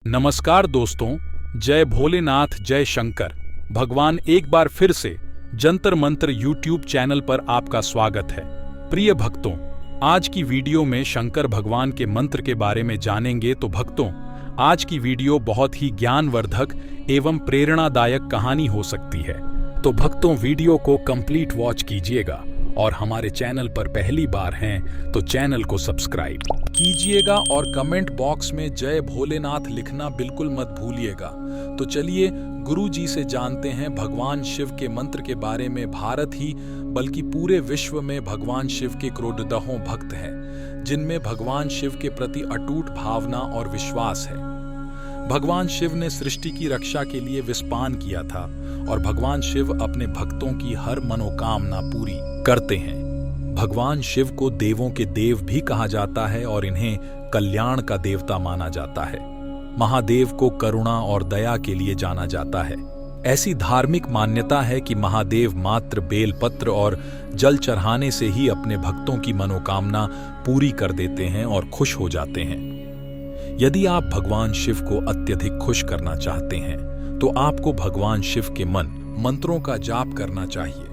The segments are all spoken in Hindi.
नमस्कार दोस्तों, जय भोलेनाथ जय शंकर। भगवान एक बार फिर से जंतर मंत्र यूट्यूब चैनल पर आपका स्वागत है। प्रिय भक्तों, आज की वीडियो में शंकर भगवान के मंत्र के बारे में जानेंगे। तो भक्तों, आज की वीडियो बहुत ही ज्ञानवर्धक एवं प्रेरणादायक कहानी हो सकती है। तो भक्तों, वीडियो को कंप्लीट वॉच कीजिएगा और हमारे चैनल पर पहली बार हैं तो चैनल को सब्सक्राइब कीजिएगा और कमेंट बॉक्स में जय भोलेनाथ लिखना बिल्कुल मत भूलिएगा। तो चलिए गुरु जी से जानते हैं भगवान शिव के मंत्र के बारे में। भारत ही बल्कि पूरे विश्व में भगवान शिव के करोड़ों भक्त हैं, जिनमें भगवान शिव के प्रति अटूट भावना और विश्वास है। भगवान शिव ने सृष्टि की रक्षा के लिए विस्पान किया था और भगवान शिव अपने भक्तों की हर मनोकामना पूरी करते हैं। भगवान शिव को देवों के देव भी कहा जाता है और इन्हें कल्याण का देवता माना जाता है। महादेव को करुणा और दया के लिए जाना जाता है। ऐसी धार्मिक मान्यता है कि महादेव मात्र बेलपत्र और जल चढ़ाने से ही अपने भक्तों की मनोकामना पूरी कर देते हैं और खुश हो जाते हैं। यदि आप भगवान शिव को अत्यधिक खुश करना चाहते हैं तो आपको भगवान शिव के मंत्रों का जाप करना चाहिए।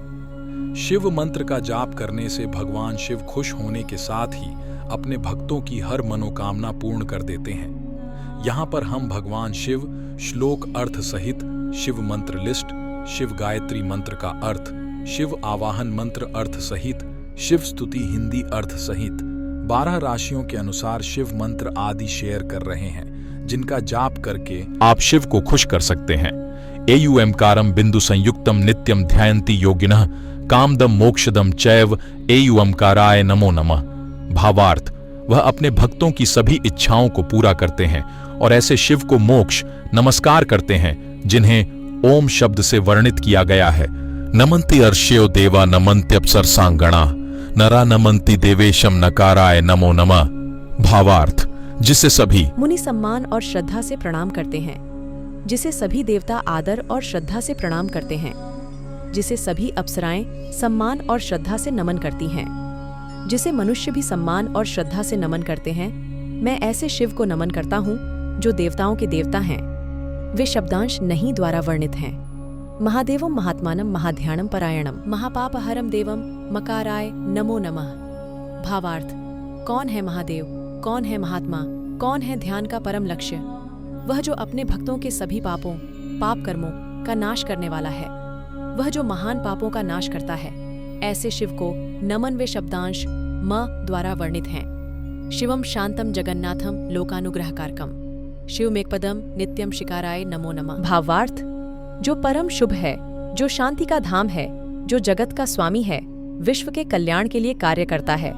शिव मंत्र का जाप करने से भगवान शिव खुश होने के साथ ही अपने भक्तों की हर मनोकामना पूर्ण कर देते हैं। यहाँ पर हम भगवान शिव श्लोक अर्थ सहित, शिव मंत्र लिस्ट, शिव गायत्री मंत्र का अर्थ, शिव आवाहन मंत्र अर्थ सहित, शिव स्तुति हिंदी अर्थ सहित 12 राशियों के अनुसार शिव मंत्र आदि शेयर कर रहे हैं, जिनका जाप करके आप शिव को खुश कर सकते हैं। एयूएमकारम बिंदु संयुक्तम नित्यम ध्यायन्ति योगिनः कामदम मोक्षदम चैव एयूएमकाराय नमो नमः। भावार्थ, वह अपने भक्तों की सभी इच्छाओं को पूरा करते हैं और ऐसे शिव को मोक्ष नमस्कार करते हैं जिन्हें ओम शब्द से वर्णित किया गया है। नमन्ति अर्ष्यो देवा नमन्त्यप्सरसांगणा नरा नमन्ति देवेशम नकाराय नमो नमः। भावार्थ, जिसे सभी मुनि सम्मान और श्रद्धा से प्रणाम करते हैं, जिसे सभी देवता आदर और श्रद्धा से प्रणाम करते हैं, जिसे सभी अप्सराएं सम्मान और श्रद्धा से नमन करती हैं, जिसे मनुष्य भी सम्मान और श्रद्धा से नमन करते हैं। मैं ऐसे शिव को नमन करता हूँ जो देवताओं के देवता हैं। वे शब्दांश नहीं द्वारा वर्णित हैं। महादेवम महात्मानम महाध्यानम परायणम महापापहरम देवम मकाराय नमो नमः। भावार्थ, कौन है महादेव, कौन है महात्मा, कौन है ध्यान का परम लक्ष्य? वह जो अपने भक्तों के सभी पापों, पाप कर्मों का नाश करने वाला है, वह जो महान पापों का नाश करता है। ऐसे शिव को नमन वे शब्दांश म द्वारा वर्णित हैं। शिवम शांतम जगन्नाथम लोकानुग्रहकारकम शिवमेकपदम नित्यम शिकाराय नमो नमः। भावार्थ, जो परम शुभ है, जो शांति का धाम है, जो जगत का स्वामी है, विश्व के कल्याण के लिए कार्य करता है,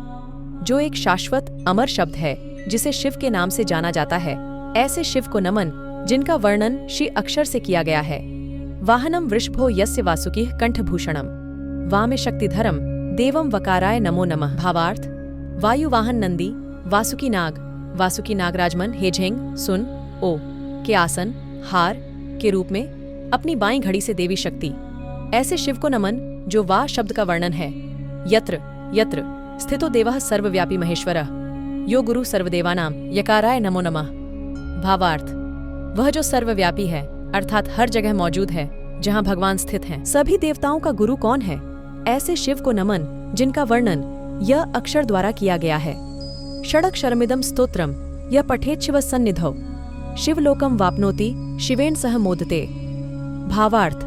जो एक शाश्वत अमर शब्द है जिसे शिव के नाम से जाना जाता है। ऐसे शिव को नमन, जिनका वर्णन श्री अक्षर से किया गया है। वाहनम वृषभो यस्य वासुकी कंठभूषणम वामे शक्तिधरम देवम वकाराय नमो नमः। भावार्थ, वायु वाहन नंदी वासुकी नागराजमन हेझेंग सुन ओ के आसन हार के रूप में अपनी बाईं घड़ी से देवी शक्ति। ऐसे शिव को नमन जो वा शब्द का वर्णन है। यत्र यत्र स्थितो देवः सर्वव्यापी महेश्वरः यो गुरु सर्वदेवानां यकाराय नमो नमः। भावार्थ, वह जो सर्वव्यापी है अर्थात हर जगह मौजूद है जहाँ भगवान स्थित हैं। सभी देवताओं का गुरु कौन है? ऐसे शिव को नमन जिनका वर्णन यह अक्षर द्वारा किया गया है। षडक्षरमिदं स्तोत्रम यह पठेत शिव सन्निधौ शिवलोकम वाप्नोति शिवेन सह मोदते। भावार्थ,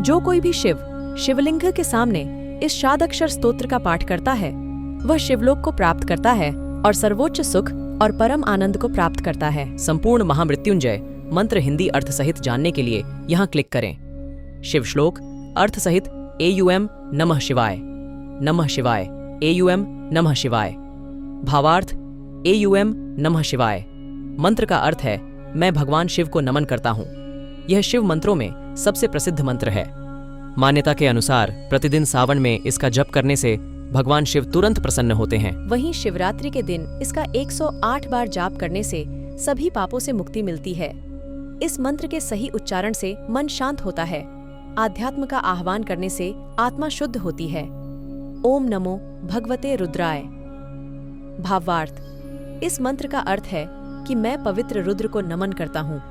जो कोई भी शिवलिंग के सामने इस षादक्षर स्तोत्र का पाठ करता है वह शिवलोक को प्राप्त करता है और सर्वोच्च सुख और परम आनंद को प्राप्त करता है। संपूर्ण महामृत्युंजय मंत्र हिंदी अर्थ सहित जानने के लिए यहाँ क्लिक करें। शिव श्लोक अर्थ सहित एयूएम नमः शिवाय, नमः शिवाय एयूएम नमः शिवाय। भावार्थ, एयूएम नमः शिवाय मंत्र का अर्थ है मैं भगवान शिव को नमन करता हूँ। यह शिव मंत्रों में सबसे प्रसिद्ध मंत्र है। मान्यता के अनुसार प्रतिदिन सावन में इसका जप करने से भगवान शिव तुरंत प्रसन्न होते हैं। वहीं शिवरात्रि के दिन इसका 108 बार जाप करने से सभी पापों से मुक्ति मिलती है। इस मंत्र के सही उच्चारण से मन शांत होता है। आध्यात्म का आह्वान करने से आत्मा शुद्ध होती है। ओम नमो भगवते रुद्राय। भावार्थ, इस मंत्र का अर्थ है कि मैं पवित्र रुद्र को नमन करता हूँ।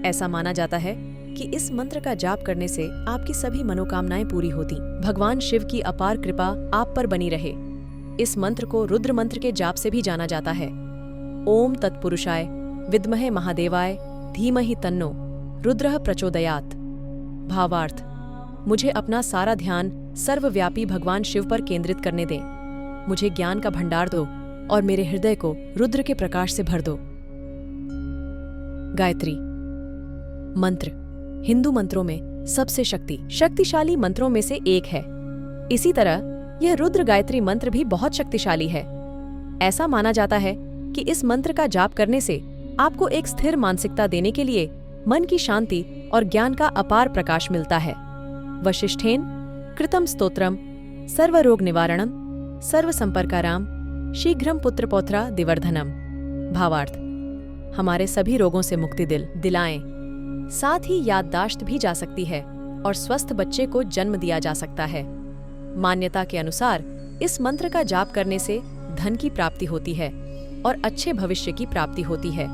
ऐसा माना जाता है कि इस मंत्र का जाप करने से आपकी सभी मनोकामनाएं पूरी होती। भगवान शिव की अपार कृपा आप पर बनी रहे। इस मंत्र को रुद्र मंत्र के जाप से भी जाना जाता है। ओम तत्पुरुषाय विद्महे महादेवाय धीमहि तन्नो रुद्रः प्रचोदयात्। भावार्थ: मुझे अपना सारा ध्यान सर्वव्यापी भगवान शिव पर केंद्रित करने दें। मुझे ज्ञान का भंडार दो और मेरे हृदय को रुद्र के प्रकाश से भर दो। गायत्री मंत्र हिंदू मंत्रों में सबसे शक्तिशाली मंत्रों में से एक है। इसी तरह यह रुद्र गायत्री मंत्र भी बहुत शक्तिशाली है। ऐसा माना जाता है कि इस मंत्र का जाप करने से आपको एक स्थिर मानसिकता देने के लिए मन की शांति और ज्ञान का अपार प्रकाश मिलता है। वशिष्ठेन कृतम स्तोत्रम सर्वरोग निवारणम सर्व संपर्काराम शीघ्रम पुत्र पौत्रा दिवर्धनम। भावार्थ: हमारे सभी रोगों से मुक्ति दिलाएं। साथ ही याददाश्त भी जा सकती है और स्वस्थ बच्चे को जन्म दिया जा सकता है। मान्यता के अनुसार इस मंत्र का जाप करने से धन की प्राप्ति होती है और अच्छे भविष्य की प्राप्ति होती है।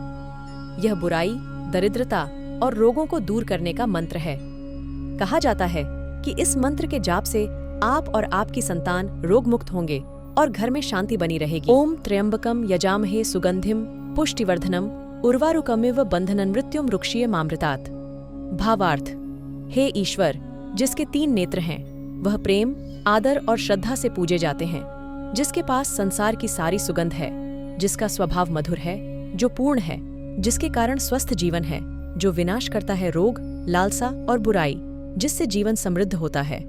यह बुराई, दरिद्रता और रोगों को दूर करने का मंत्र है। कहा जाता है कि इस मंत्र के जाप से आप और आपकी संतान रोग मुक्त होंगे और घर में शांति बनी रहेगी। ओम त्र्यंबकम यजामहे सुगंधिम पुष्टिवर्धनम उर्वारुकमिव बंधनं मृत्युम रुक्षीय मामृतात्। भावार्थ: हे ईश्वर, जिसके 3 नेत्र हैं, वह प्रेम, आदर और श्रद्धा से पूजे जाते हैं, जिसके पास संसार की सारी सुगंध है, जिसका स्वभाव मधुर है, जो पूर्ण है, जिसके कारण स्वस्थ जीवन है, जो विनाश करता है रोग, लालसा और बुराई, जिससे जीवन समृद्ध होता है।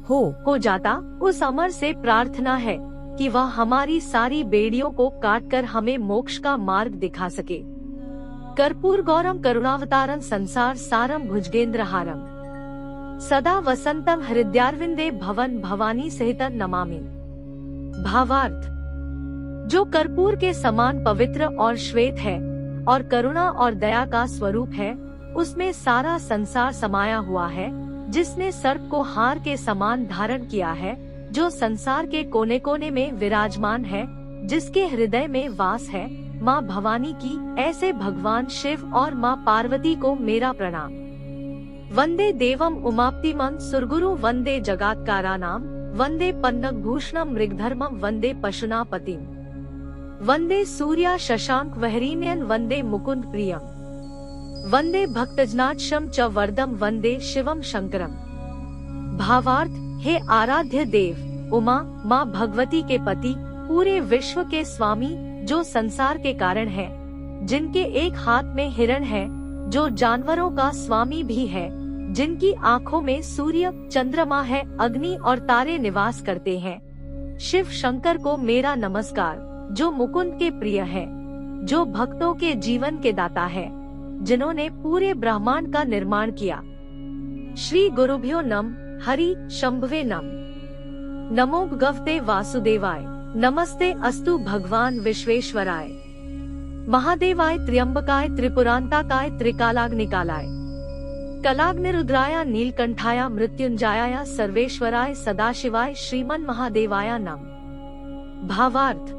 हो जाता उस अमर से प्रार्थना है कि वह हमारी सारी बेड़ियों को काटकर हमें मोक्ष का मार्ग दिखा सके। कर्पूर गौरम करुणावतारम संसार सारम भुजगेंद्र हारम सदा वसंतम हृदयारविंदे भवन भवानी सहित नमामि। भावार्थ: जो कर्पूर के समान पवित्र और श्वेत है और करुणा और दया का स्वरूप है, उसमें सारा संसार समाया हुआ है, जिसने सर्प को हार के समान धारण किया है, जो संसार के कोने कोने में विराजमान है, जिसके हृदय में वास है, माँ भवानी की। ऐसे भगवान शिव और माँ पार्वती को मेरा प्रणाम। वंदे देवम उमाप्तिमं सुरगुरु वंदे जगात्कारानाम वंदे पन्नग भूषणम मृगधर्मम वंदे पशुनापतिम वंदे सूर्या शशांक वहरीन्यन वंदे मुकुंद प्रियम वंदे भक्तजनाक्षम च वरदम वंदे शिवम शंकरम। भावार्थ: हे आराध्य देव, उमा माँ भगवती के पति, पूरे विश्व के स्वामी, जो संसार के कारण है, जिनके एक हाथ में हिरण है, जो जानवरों का स्वामी भी है, जिनकी आँखों में सूर्य चंद्रमा है, अग्नि और तारे निवास करते हैं। शिव शंकर को मेरा नमस्कार, जो मुकुंद के प्रिय है, जो भक्तों के जीवन के दाता है, जिन्होंने पूरे ब्रह्मांड का निर्माण किया। श्री गुरुभ्यो नम हरि शंभवे नम। नमो भगवते वासुदेवाय। नमस्ते अस्तु भगवान विश्वेश्वराय। महादेवाय त्र्यंबकाय त्रिपुरांताकाय त्रिकालाग्निकालाय कलाग्निरुद्राय नीलकंठाय मृत्युंजयाय सर्वेश्वराय सदाशिवाय श्रीमन महादेवाय नम। भावार्थ: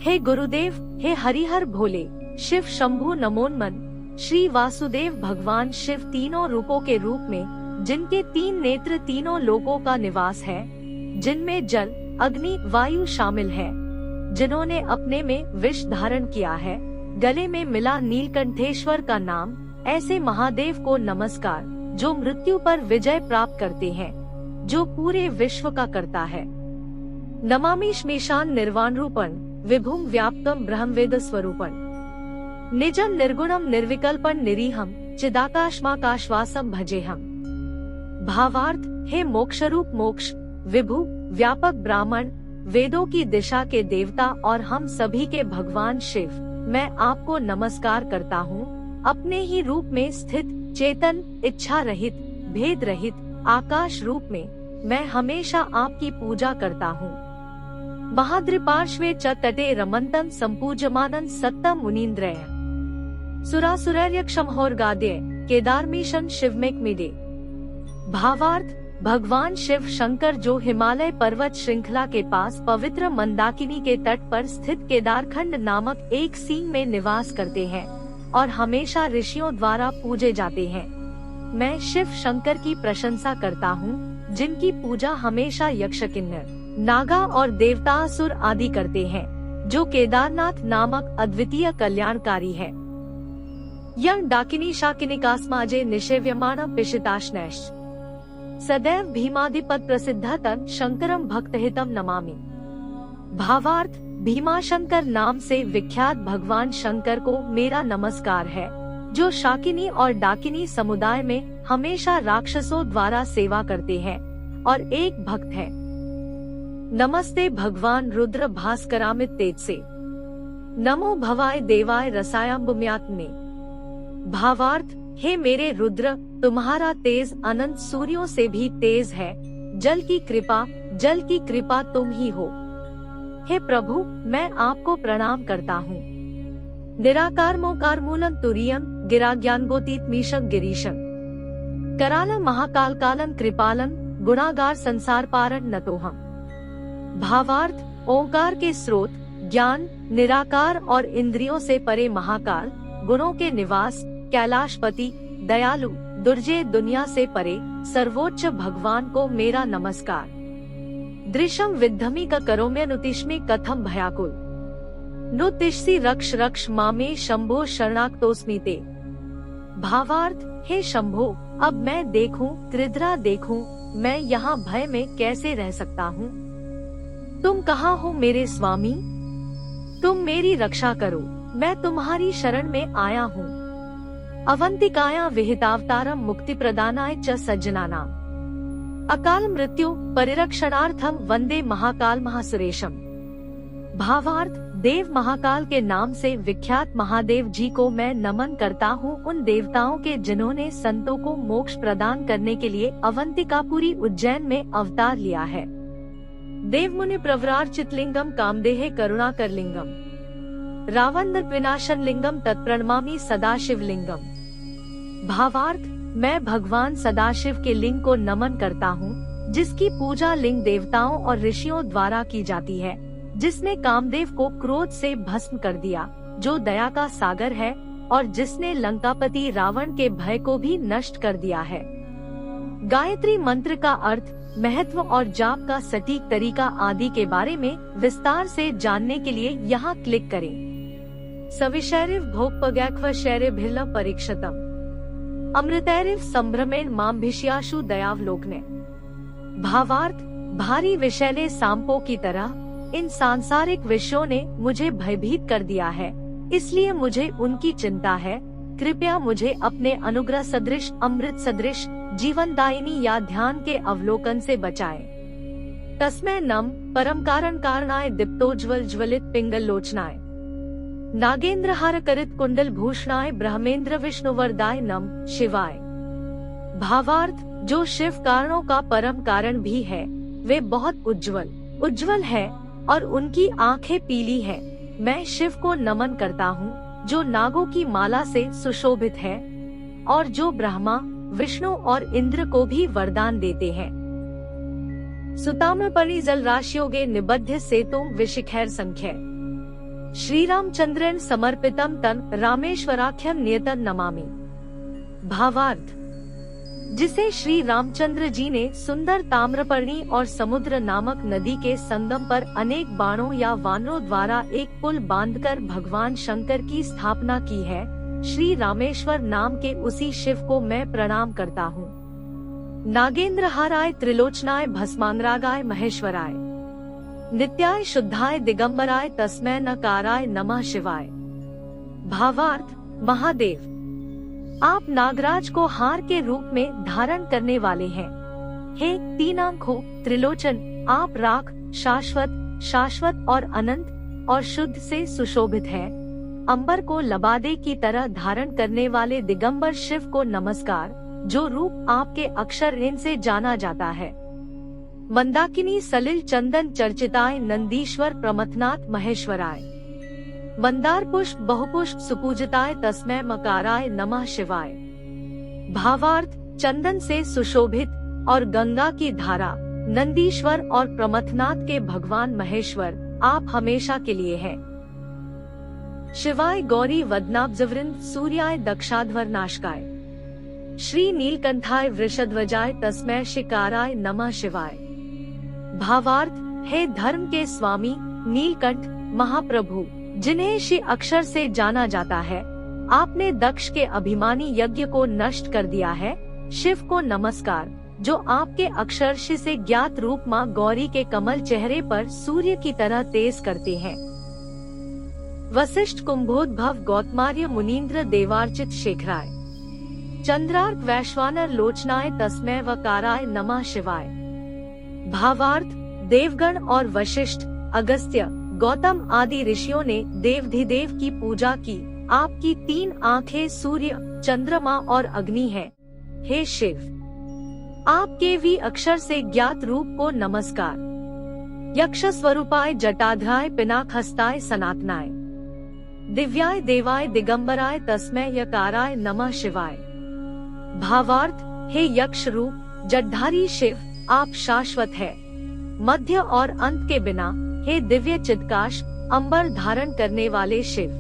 हे गुरुदेव, हे हरिहर भोले, शिव शंभु नमोन्मन। श्री वासुदेव भगवान शिव तीनों रूपों के रूप में, जिनके 3 नेत्र तीनों लोकों का निवास है, जिनमें जल, अग्नि, वायु शामिल है, जिन्होंने अपने में विष धारण किया है, गले में मिला नीलकंठेश्वर का नाम, ऐसे महादेव को नमस्कार, जो मृत्यु पर विजय प्राप्त करते हैं, जो पूरे विश्व का करता है। नमामि श्मेशान निर्वाण रूपण विभुम व्याप्तम ब्रह्मवेद स्वरूपण निजम निर्गुणम निर्विकल्पन निरीहम चिदाकाशमाकाशवासम भजेहम। भावार्थ: हे मोक्षरूप मोक्ष, विभु, व्यापक ब्राह्मण, वेदों की दिशा के देवता और हम सभी के भगवान शिव, मैं आपको नमस्कार करता हूँ। अपने ही रूप में स्थित, चेतन, इच्छा रहित, भेद रहित, आकाश रूप में मैं हमेशा आपकी पूजा करता हूँ। महाद्रिपार्श्वे च तटे रमन्तं सम्पूज्यमानं सत्तं मुनीन्द्रय सुरासुरैर्यक्षमहोर्गाद्य केदारमीशं शिवमेकमिदे। भावार्थ: भगवान शिव शंकर जो हिमालय पर्वत श्रृंखला के पास पवित्र मंदाकिनी के तट पर स्थित केदारखंड नामक एक सींग में निवास करते हैं और हमेशा ऋषियों द्वारा पूजे जाते हैं। मैं शिव शंकर की प्रशंसा करता हूँ, जिनकी पूजा हमेशा यक्ष, किन्नर, नागा और देवतासुर आदि करते हैं, जो केदारनाथ नामक अद्वितीय कल्याणकारी है। यं डाकिनी शाकिनिकास्माजे निषेव्यमाण पिशिताश्नैश्च सदैव भीमादिपद प्रसिद्ध तन शंकरम भक्तहितम नमामि। भावार्थ, भीमाशंकर नाम से विख्यात भगवान शंकर को मेरा नमस्कार है, जो शाकिनी और डाकिनी समुदाय में हमेशा राक्षसों द्वारा सेवा करते हैं और एक भक्त है। नमस्ते भगवान रुद्र भास्करामित तेजसे, नमो भवाय देवाय रसायम्बुम्यात्मे। भावार्थ, हे मेरे रुद्र, तुम्हारा तेज अनंत सूर्यों से भी तेज है। जल की कृपा तुम ही हो। हे प्रभु, मैं आपको प्रणाम करता हूँ। निराकार मोकार मूलं तुरीयं गिराज्ञानगोतीत मीशं गिरीशं करालं महाकाल कालं कृपालं गुणागार संसार पारण नतोहम। भावार्थ, ओंकार के स्रोत, ज्ञान, निराकार और इंद्रियों से परे महाकाल, गुणों के निवास, कैलाशपति, दयालु, दुर्जय, दुनिया से परे सर्वोच्च भगवान को मेरा नमस्कार। दृशम विद्धमि क करोम्यनुतिष्मि कथम भयाकुल नुतिष्सि रक्ष रक्ष मामे शंभो शरणागतोस्मि ते। भावार्थ, हे शंभो, अब मैं देखूं, त्रिधरा देखूं, मैं यहाँ भय में कैसे रह सकता हूँ। तुम कहाँ हो मेरे स्वामी? तुम मेरी रक्षा करो, मैं तुम्हारी शरण में आया हूँ। अवंतिकाया विहितावतारम मुक्ति प्रदानाय च सज्जनानाम अकाल मृत्यु परिरक्षणार्थम वंदे महाकाल महासुरेशम। भावार्थ, देव महाकाल के नाम से विख्यात महादेव जी को मैं नमन करता हूँ, उन देवताओं के जिन्होंने संतों को मोक्ष प्रदान करने के लिए अवंतिकापुरी उज्जैन में अवतार लिया है। देव मुनि प्रवरार्चित लिंगम कामदेहे करुणाकर लिंगम रावण विनाशन लिंगम तत्प्रणमामि सदाशिव लिंगम। भावार्थ, मैं भगवान सदाशिव के लिंग को नमन करता हूँ, जिसकी पूजा लिंग देवताओं और ऋषियों द्वारा की जाती है, जिसने कामदेव को क्रोध से भस्म कर दिया, जो दया का सागर है, और जिसने लंकापति रावण के भय को भी नष्ट कर दिया है। गायत्री मंत्र का अर्थ, महत्व और जाप का सटीक तरीका आदि के बारे में विस्तार से जानने के लिए यहाँ क्लिक करें। सविशैरिव भोगपगैक्व शैरिभिर्ल परीक्षतम अमृतैरिव संभ्रमेण माम्भिष्याशु दयावलोकने। भावार्थ, भारी विषैले सांपों की तरह इन सांसारिक विषयों ने मुझे भयभीत कर दिया है, इसलिए मुझे उनकी चिंता है। कृपया मुझे अपने अनुग्रह सदृश, अमृत सदृश, जीवनदायिनी या ध्यान के अवलोकन से बचाएं। तस्मै नम परम कारण कारणाय दीप्तोज्वल ज्वलित पिंगल लोचनाय नागेंद्र हार करित कुंडल भूषणाय ब्रह्मेंद्र विष्णुवरदाय नम शिवाय। भावार्थ, जो शिव कारणों का परम कारण भी है, वे बहुत उज्ज्वल है और उनकी आंखें पीली है। मैं शिव को नमन करता हूँ, जो नागों की माला से सुशोभित है और जो ब्रह्मा, विष्णु और इंद्र को भी वरदान देते हैं। सुताम्रपर्णी जल राशियोगे निबद्ध सेतुं विशिखैर संख्य श्री रामचंद्रेण समर्पितम तन रामेश्वराख्यम नियतन नमामि। भावार्थ, जिसे श्री रामचंद्र जी ने सुंदर ताम्रपर्णी और समुद्र नामक नदी के संगम पर अनेक बाणों या वानरों द्वारा एक पुल बांधकर भगवान शंकर की स्थापना की है, श्री रामेश्वर नाम के उसी शिव को मैं प्रणाम करता हूँ। नागेंद्रहाराय त्रिलोचनाय भस्मांगरागाय महेश्वराय नित्याय शुद्धाय दिगंबराय तस्मै नकाराय नमः शिवाय। भावार्थ, महादेव, आप नागराज को हार के रूप में धारण करने वाले हैं। हे तीन आंखों त्रिलोचन, आप राख, शाश्वत और अनंत और शुद्ध से सुशोभित है। अंबर को लबादे की तरह धारण करने वाले दिगंबर शिव को नमस्कार, जो रूप आपके अक्षर ऋण से जाना जाता है। मंदाकिनी सलिल चंदन चर्चिताय नंदीश्वर प्रमथनाथ महेश्वराय मंदार पुष्प बहुपुष्प सुपूजिताय तस्मै मकाराय नमः शिवाय। भावार्थ, चंदन से सुशोभित और गंगा की धारा, नंदीश्वर और प्रमथनाथ के भगवान महेश्वर, आप हमेशा के लिए हैं। शिवाय गौरी वदनाब्जवृंद सूर्याय दक्षाध्वर नाशकाय, श्री नीलकंठाय वृषध्वजाय तस्मै शिकाराय नमः शिवाय। भावार्थ, हे धर्म के स्वामी नीलकंठ महाप्रभु, जिन्हें श्री अक्षर से जाना जाता है, आपने दक्ष के अभिमानी यज्ञ को नष्ट कर दिया है। शिव को नमस्कार, जो आपके अक्षर श्री से ज्ञात रूप माँ गौरी के कमल चेहरे पर सूर्य की तरह तेज करते हैं। वशिष्ठ कुंभोद्भव गौतमार्य मुनीन्द्र देवार्चित शेखराय, चंद्रार्क वैश्वानर लोचनाय तस्मै वकाराय नमः शिवाय। भावार्थ, देवगण और वशिष्ठ, अगस्त्य, गौतम आदि ऋषियों ने देवाधिदेव की पूजा की। आपकी 3 आंखें सूर्य, चंद्रमा और अग्नि हैं। हे शिव, आपके वी अक्षर से ज्ञात रूप को नमस्कार। यक्ष स्वरूपाय जटाधाय पिनाकहस्ताय सनातनाय, दिव्याय देवाय दिगंबराय तस्मै यकाराय नमः शिवाय। भावार्थ, हे यक्ष रूप जटाधारी शिव, आप शाश्वत है, मध्य और अंत के बिना। हे दिव्य चित्काश अंबर धारण करने वाले शिव,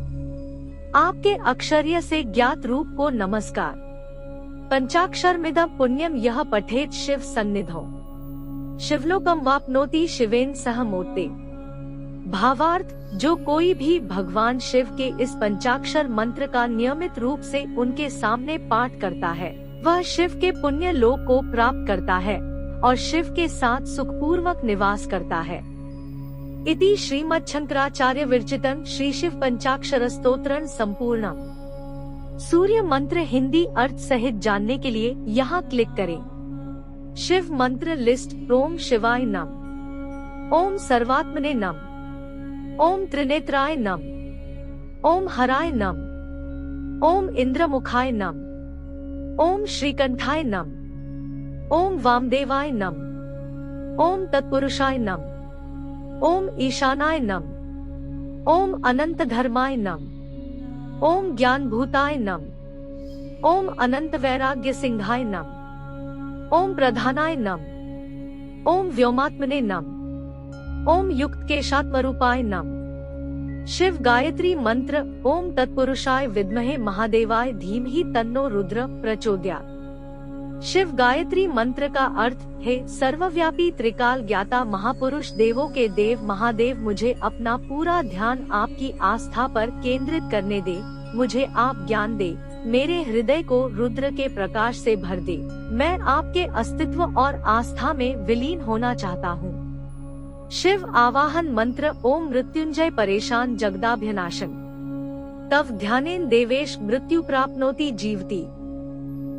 आपके अक्षर्य से ज्ञात रूप को नमस्कार। पंचाक्षरमिदं पुण्यम यह पठेत शिव सन्निधौ, शिवलोकम वाप्नोति शिवेन सह मूर्ते। भावार्थ, जो कोई भी भगवान शिव के इस पंचाक्षर मंत्र का नियमित रूप से उनके सामने पाठ करता है, वह शिव के पुण्य लोक को प्राप्त करता है और शिव के साथ सुखपूर्वक निवास करता है। इति श्रीमद् शंकराचार्य विरचितम् श्री शिव पंचाक्षर स्तोत्रम् संपूर्णम्। सूर्य मंत्र हिंदी अर्थ सहित जानने के लिए यहाँ क्लिक करें। शिव मंत्र लिस्ट। ओम शिवाय नम, ओम सर्वात्मने नम, ओम त्रिनेत्राय नम, ओम हराय नम, ओम इंद्रमुखाय नम, ओम श्रीकंठाय नम, ओम वामदेवाय नम, ओम तत्पुरुषाय नम, ओम ईशानाय नम, ओम अनंत धर्माय नम, ओम ज्ञानभूताय नम, ओम अनंत वैराग्य सिंहाय नम, ओम प्रधानाय नम, ओम व्योमात्मने नम, ओम युक्त केशात्मरूपाय नम। शिव गायत्री मंत्र। ओम तत्पुरुषाय विद्महे महादेवाय धीमहि तन्नो रुद्र प्रचोदयात्। शिव गायत्री मंत्र का अर्थ है सर्वव्यापी त्रिकाल ज्ञाता महापुरुष देवों के देव महादेव, मुझे अपना पूरा ध्यान आपकी आस्था पर केंद्रित करने दे, मुझे आप ज्ञान दे, मेरे हृदय को रुद्र के प्रकाश से भर दे, मैं आपके अस्तित्व और आस्था में विलीन होना चाहता हूँ। शिव आवाहन मंत्र। ओम मृत्युंजय परेशान जगदाभ्यनाशन, तव ध्यानेन देवेश मृत्यु प्राप्नोति जीवति।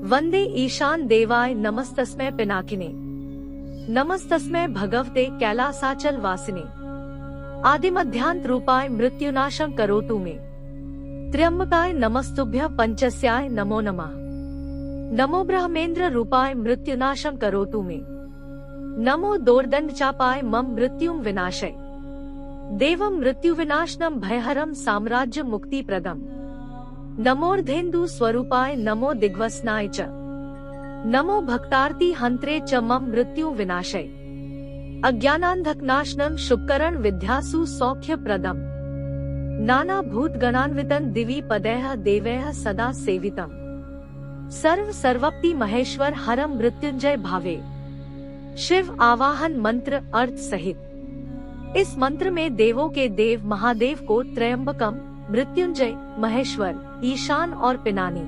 वंदे ईशान देवाय नमस्तस्मै पिनाकिने, नमस्तस्मै भगवते कैलासाचल वासिने, आदिमध्यांत रूपाय मृत्युनाशं करोतु मे। त्र्यंबकाय नमस्तुभ्यं पंचस्याय नमो नमः, नमो ब्रह्मेंद्र रूपाय मृत्युनाशं करोतु मे, नमो दोर्दंड चापाय मम मृत्युम विनाशय, देवं मृत्यु विनाशनम भयहरम साम्राज्य मुक्ति प्रदम। नमोर्धेन्दु स्वरूपाय नमो दिग्वसनाय च, नमो भक्तार्ति हंत्रे च मम मृत्यु विनाशय, अज्ञानांधकनाशनम शुभकरण विद्यासु सौख्य प्रदम। नाना भूत गणान्वितं दिवि पदैः देवैः सदा सेवितम्, सर्व सर्वप्ति महेश्वर हरम मृत्युंजय भावे। शिव आवाहन मंत्र अर्थ सहित। इस मंत्र में देवों के देव महादेव को त्रयंबकम, मृत्युंजय, महेश्वर, ईशान और पिनानी